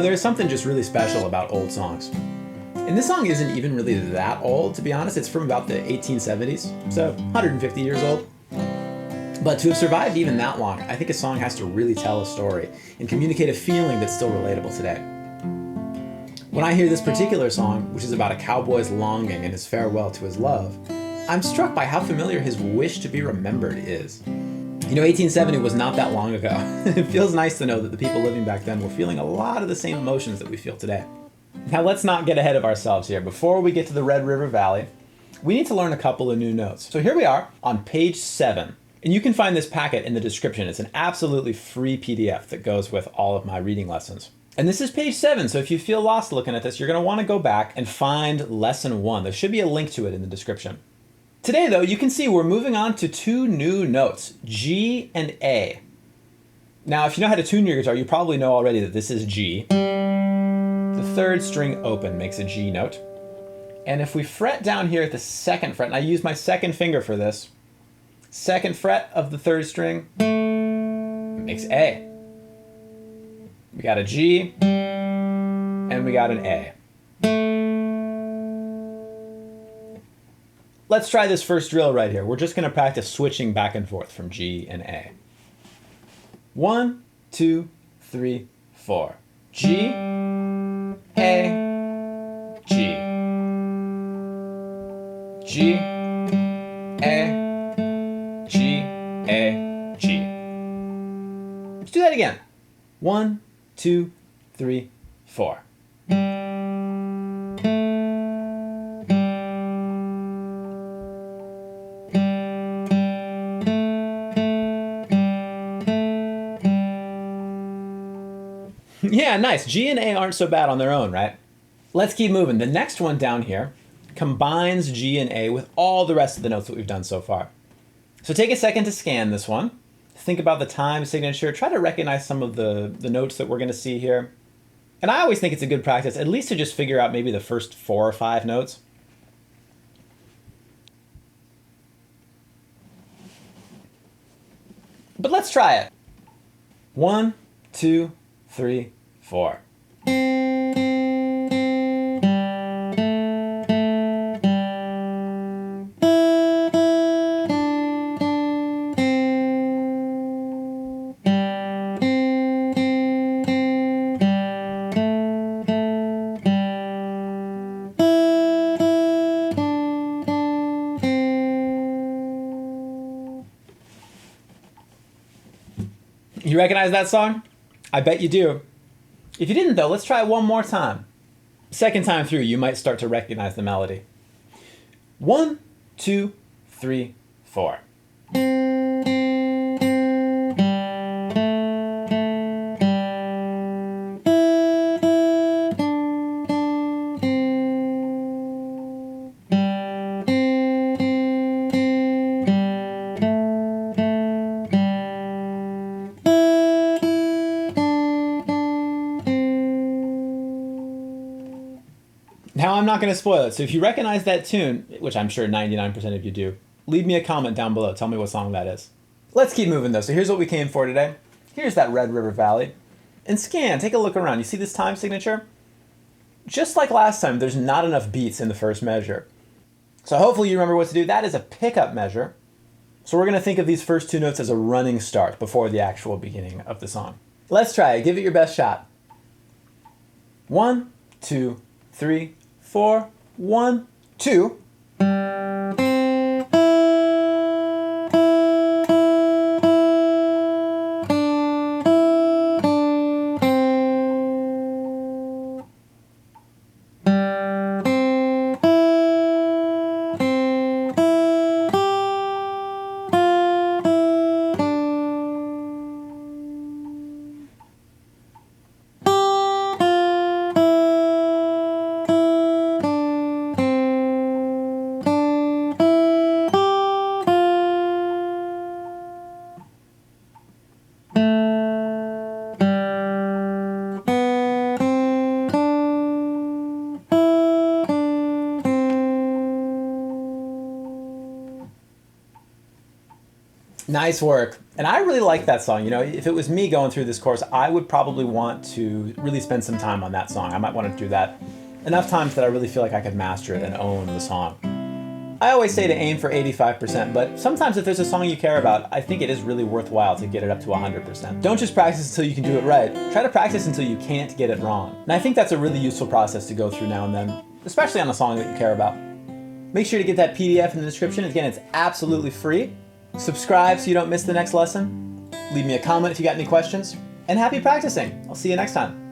there's something just really special about old songs. And this song isn't even really that old, to be honest. It's from about the 1870s, so 150 years old. But to have survived even that long, I think a song has to really tell a story and communicate a feeling that's still relatable today. When I hear this particular song, which is about a cowboy's longing and his farewell to his love, I'm struck by how familiar his wish to be remembered is. You know, 1870 was not that long ago. It feels nice to know that the people living back then were feeling a lot of the same emotions that we feel today. Now let's not get ahead of ourselves here. Before we get to the Red River Valley, we need to learn a couple of new notes. So here we are on page 7. And you can find this packet in the description. It's an absolutely free PDF that goes with all of my reading lessons. And this is page 7, so if you feel lost looking at this, you're going to want to go back and find lesson 1. There should be a link to it in the description. Today, though, you can see we're moving on to 2 new notes, G and A. Now, if you know how to tune your guitar, you probably know already that this is G. The 3rd string open makes a G note. And if we fret down here at the 2nd fret, and I use my 2nd finger for this, 2nd fret of the 3rd string makes A. We got a G, and we got an A. Let's try this first drill right here. We're just going to practice switching back and forth from G and A. 1, 2, 3, 4. G, A, G. G, A, G, A, G. Let's do that again. 1, 2, 3, 4. Yeah, nice. G and A aren't so bad on their own, right? Let's keep moving. The next one down here combines G and A with all the rest of the notes that we've done so far. So take a second to scan this one. Think about the time signature. Try to recognize some of the notes that we're going to see here. And I always think it's a good practice, at least to just figure out maybe the first 4 or 5 notes. But let's try it. 1, 2, 3, 4. You recognize that song? I bet you do. If you didn't though, let's try it one more time. Second time through, you might start to recognize the melody. 1, 2, 3, 4. Now I'm not going to spoil it, so if you recognize that tune, which I'm sure 99% of you do, leave me a comment down below. Tell me what song that is. Let's keep moving though. So here's what we came for today. Here's that Red River Valley. And scan, take a look around. You see this time signature? Just like last time, there's not enough beats in the first measure. So hopefully you remember what to do. That is a pickup measure. So we're going to think of these first 2 notes as a running start before the actual beginning of the song. Let's try it. Give it your best shot. 1, 2, 3, 4. 1, 2. Nice work. And I really like that song. You know, if it was me going through this course, I would probably want to really spend some time on that song. I might want to do that enough times that I really feel like I could master it and own the song. I always say to aim for 85%, but sometimes if there's a song you care about, I think it is really worthwhile to get it up to 100%. Don't just practice until you can do it right. Try to practice until you can't get it wrong. And I think that's a really useful process to go through now and then, especially on a song that you care about. Make sure to get that PDF in the description. Again, it's absolutely free. Subscribe so you don't miss the next lesson. Leave me a comment if you got any questions. And happy practicing. I'll see you next time.